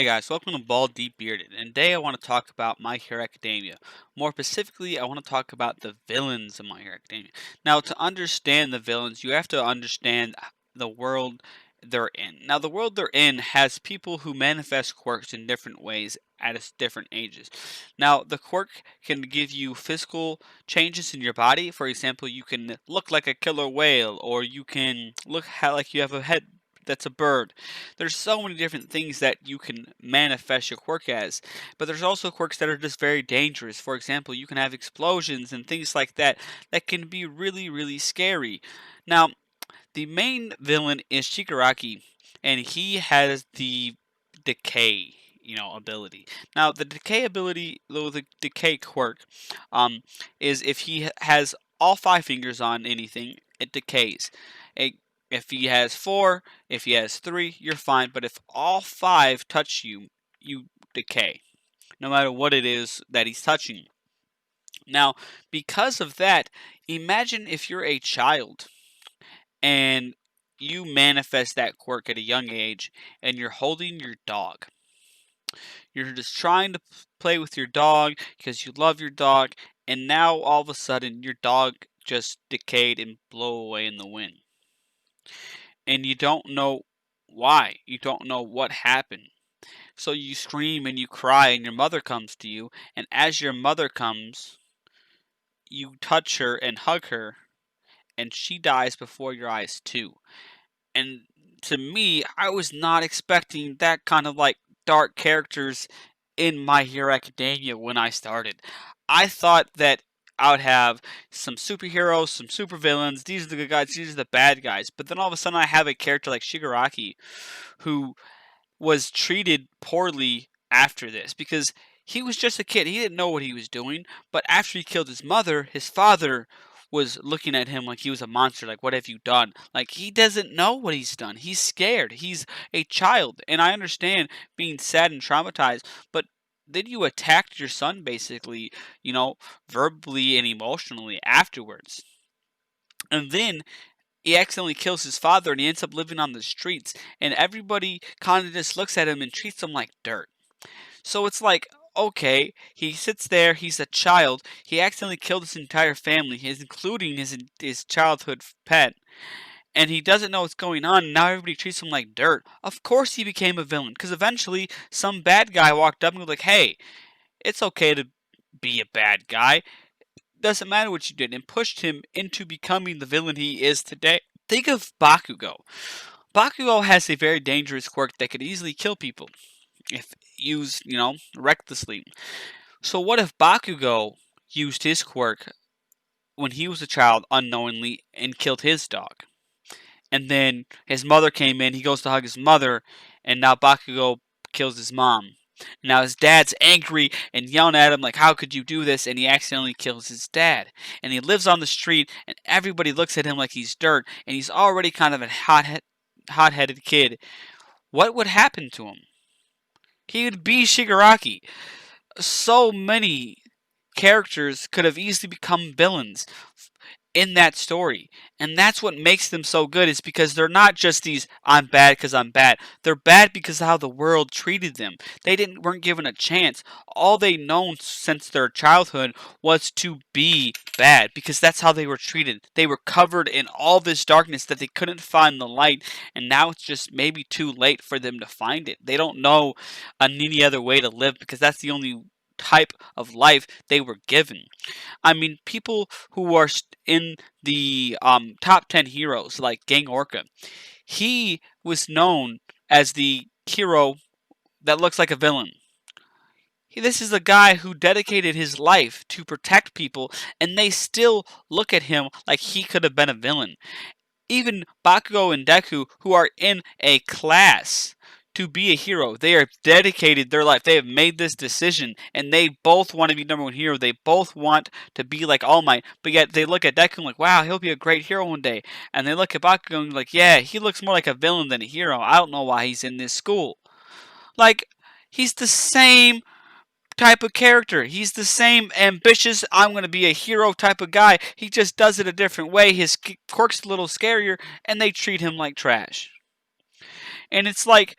Hey guys, welcome to Bald Deep Bearded, and today I want to talk about My Hero Academia. More specifically, I want to talk about the villains of My Hero Academia. Now, to understand the villains, you have to understand the world they're in. Now, the world they're in has people who manifest quirks in different ways at different ages. Now, the quirk can give you physical changes in your body. For example, you can look like a killer whale, or you can look like you have a head that's a bird. There's so many different things that you can manifest your quirk as, but there's also quirks that are just very dangerous. For example, you can have explosions and things like that that can be really, really scary. Now, the main villain is Shigaraki, and he has the decay, ability. Now, the decay ability, though the decay quirk, is if he has all five fingers on anything, it decays. It, if he has four, if he has three, you're fine. But if all five touch you, you decay, no matter what it is that he's touching. Now, because of that, imagine if you're a child and you manifest that quirk at a young age and you're holding your dog. You're just trying to play with your dog because you love your dog, and now all of a sudden your dog just decayed and blew away in the wind. And you don't know why. You don't know what happened. So you scream and you cry, and your mother comes to you, and as your mother comes, you touch her and hug her, and she dies before your eyes too. And to me, I was not expecting that kind of dark characters in My Hero Academia when I started. I thought that I would have some superheroes, some supervillains. These are the good guys. These are the bad guys. But then all of a sudden, I have a character like Shigaraki, who was treated poorly after this because he was just a kid. He didn't know what he was doing. But after he killed his mother, his father was looking at him like he was a monster. Like, what have you done? Like, he doesn't know what he's done. He's scared. He's a child. And I understand being sad and traumatized, but then you attacked your son basically, verbally and emotionally afterwards. And then he accidentally kills his father and he ends up living on the streets. And everybody kind of just looks at him and treats him like dirt. So it's like, okay, he sits there, he's a child, he accidentally killed his entire family, including his childhood pet, and he doesn't know what's going on, and now everybody treats him like dirt. Of course he became a villain, because eventually some bad guy walked up and was like, hey, it's okay to be a bad guy. Doesn't matter what you did, and pushed him into becoming the villain he is today. Think of Bakugo. Bakugo has a very dangerous quirk that could easily kill people if used, recklessly. So what if Bakugo used his quirk when he was a child unknowingly and killed his dog? And then his mother came in, he goes to hug his mother, and now Bakugo kills his mom. Now his dad's angry and yelling at him like, how could you do this? And he accidentally kills his dad. And he lives on the street and everybody looks at him like he's dirt, and he's already kind of a hot-headed kid. What would happen to him? He would be Shigaraki. So many characters could have easily become villains in that story. And that's what makes them so good, is because they're not just these I'm bad because I'm bad. They're bad because of how the world treated them. They weren't given a chance. All they known since their childhood was to be bad, because that's how they were treated. They were covered in all this darkness that they couldn't find the light, and now it's just maybe too late for them to find it. They don't know any other way to live, because that's the only type of life they were given. I mean, people who are in the top 10 heroes, like Gang Orca, he was known as the hero that looks like a villain. This is a guy who dedicated his life to protect people, and they still look at him like he could have been a villain. Even Bakugo and Deku, who are in a class to be a hero, they are dedicated their life. They have made this decision, and they both want to be number one hero. They both want to be like All Might, but yet they look at Deku and like, wow, he'll be a great hero one day. And they look at Bakugo and like, yeah, he looks more like a villain than a hero. I don't know why he's in this school. Like, he's the same type of character. He's the same ambitious, I'm going to be a hero type of guy. He just does it a different way. His quirk's a little scarier, and they treat him like trash. And it's like,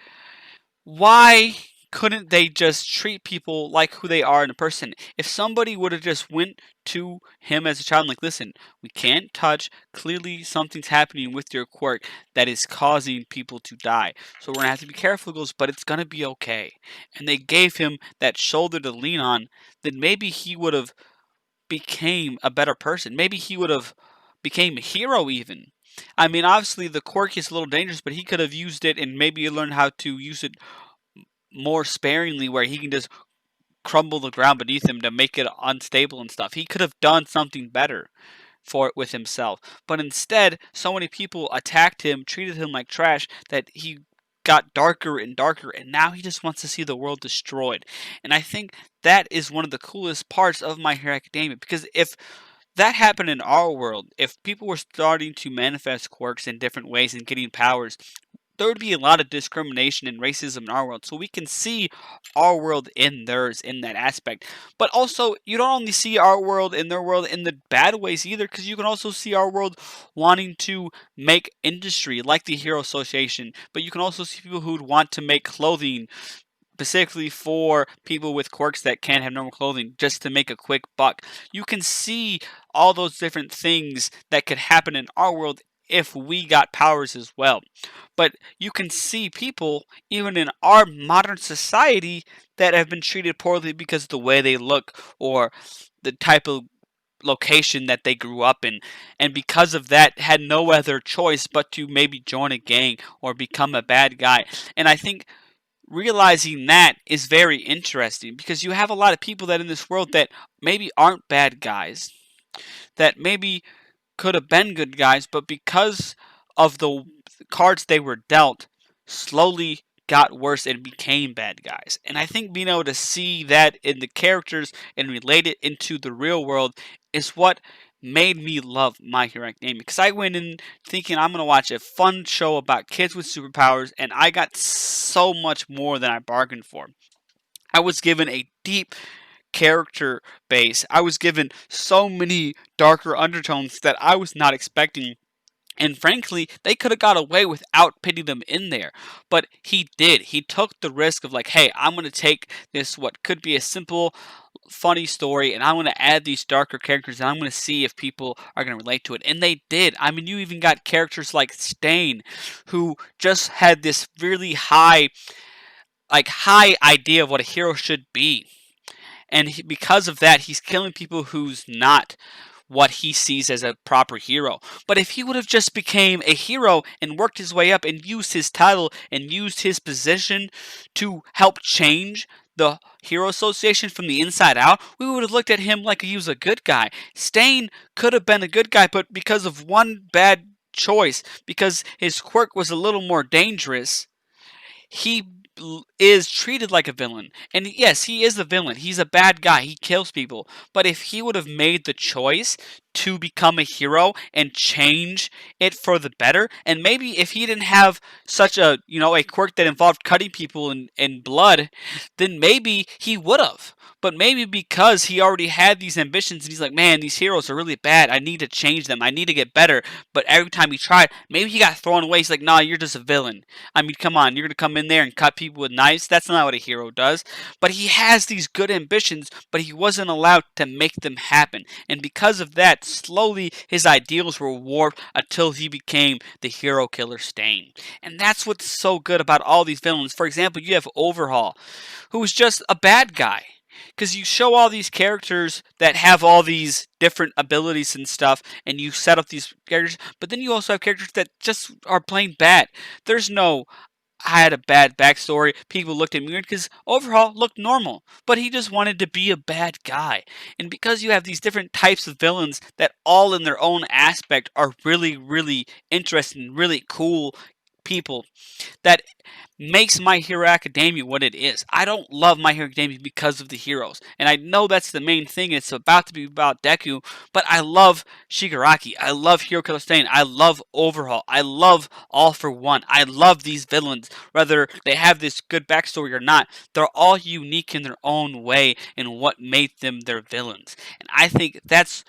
why couldn't they just treat people like who they are in a person? If somebody would have just went to him as a child and like, listen, we can't touch. Clearly, something's happening with your quirk that is causing people to die. So we're gonna have to be careful, he goes, but it's gonna be okay. And they gave him that shoulder to lean on. Then maybe he would have became a better person. Maybe he would have became a hero even. I mean, obviously the quirk is a little dangerous, but he could have used it and maybe learned how to use it more sparingly, where he can just crumble the ground beneath him to make it unstable and stuff. He could have done something better for it with himself. But instead, so many people attacked him, treated him like trash, that he got darker and darker, and now he just wants to see the world destroyed. And I think that is one of the coolest parts of My Hero Academia, because if that happened in our world, if people were starting to manifest quirks in different ways and getting powers, there would be a lot of discrimination and racism in our world. So we can see our world in theirs in that aspect. But also, you don't only see our world in their world in the bad ways either, because you can also see our world wanting to make industry like the Hero Association. But you can also see people who would want to make clothing specifically for people with quirks that can't have normal clothing just to make a quick buck. You can see all those different things that could happen in our world if we got powers as well. But you can see people, even in our modern society, that have been treated poorly because of the way they look or the type of location that they grew up in, and because of that had no other choice but to maybe join a gang or become a bad guy. And I think realizing that is very interesting, because you have a lot of people that in this world that maybe aren't bad guys, that maybe could have been good guys, but because of the cards they were dealt, slowly got worse and became bad guys. And I think being able to see that in the characters and relate it into the real world is what made me love My Hero Academia. Because I went in thinking I'm going to watch a fun show about kids with superpowers, and I got so much more than I bargained for. I was given a deep character base. I was given so many darker undertones that I was not expecting. And frankly, they could have got away without putting them in there. But he did. He took the risk of like, hey, I'm going to take this, what could be a simple, funny story, and I'm going to add these darker characters, and I'm going to see if people are going to relate to it. And they did. I mean, you even got characters like Stain, who just had this really high idea of what a hero should be. And because of that, he's killing people who's not what he sees as a proper hero. But if he would have just became a hero and worked his way up and used his title and used his position to help change the Hero Association from the inside out, we would have looked at him like he was a good guy. Stain could have been a good guy, but because of one bad choice, because his quirk was a little more dangerous, he is treated like a villain. And yes, he is a villain. He's a bad guy. He kills people. But if he would have made the choice to become a hero and change it for the better, and maybe if he didn't have such a quirk that involved cutting people in blood, then maybe he would have. But maybe because he already had these ambitions and he's like, man, these heroes are really bad. I need to change them. I need to get better. But every time he tried, maybe he got thrown away. He's like, nah, you're just a villain. I mean, come on, you're going to come in there and cut people with knives? That's not what a hero does. But he has these good ambitions, but he wasn't allowed to make them happen. And because of that, slowly his ideals were warped until he became the hero killer Stain. And that's what's so good about all these villains. For example, you have Overhaul, who is just a bad guy. Because you show all these characters that have all these different abilities and stuff, and you set up these characters, but then you also have characters that just are plain bad. There's no, I had a bad backstory. People looked at me weird because Overhaul looked normal, but he just wanted to be a bad guy. And because you have these different types of villains that all in their own aspect are really, really interesting, really cool people, that makes My Hero Academia what it is. I don't love My Hero Academia because of the heroes. And I know that's the main thing. It's about to be about Deku, but I love Shigaraki. I love Hero Killer Stain. I love Overhaul. I love All for One. I love these villains. Whether they have this good backstory or not, they're all unique in their own way and what made them their villains. And I think that's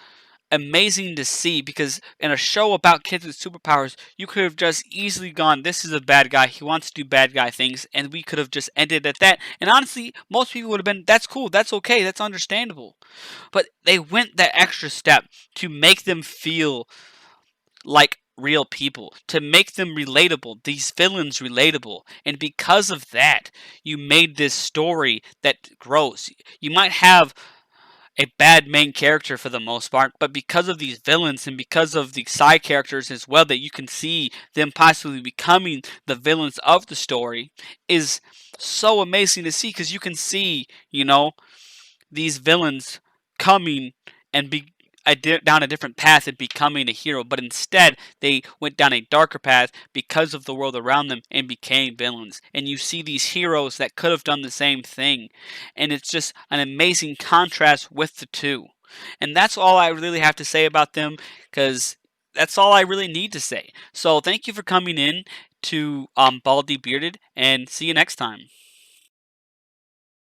amazing to see because in a show about kids with superpowers, you could have just easily gone, this is a bad guy, he wants to do bad guy things, and we could have just ended at that. And honestly, most people would have been, that's cool, that's okay, that's understandable. But they went that extra step to make them feel like real people, to make them relatable, these villains relatable. And because of that, you made this story that grows. You might have a bad main character for the most part, but because of these villains and because of the side characters as well, that you can see them possibly becoming the villains of the story, is so amazing to see because you can see, these villains coming and be down a different path and becoming a hero, but instead they went down a darker path because of the world around them and became villains. And you see these heroes that could have done the same thing, and it's just an amazing contrast with the two. And that's all I really have to say about them, because that's all I really need to say. So thank you for coming in to Baldy Bearded, and see you next time.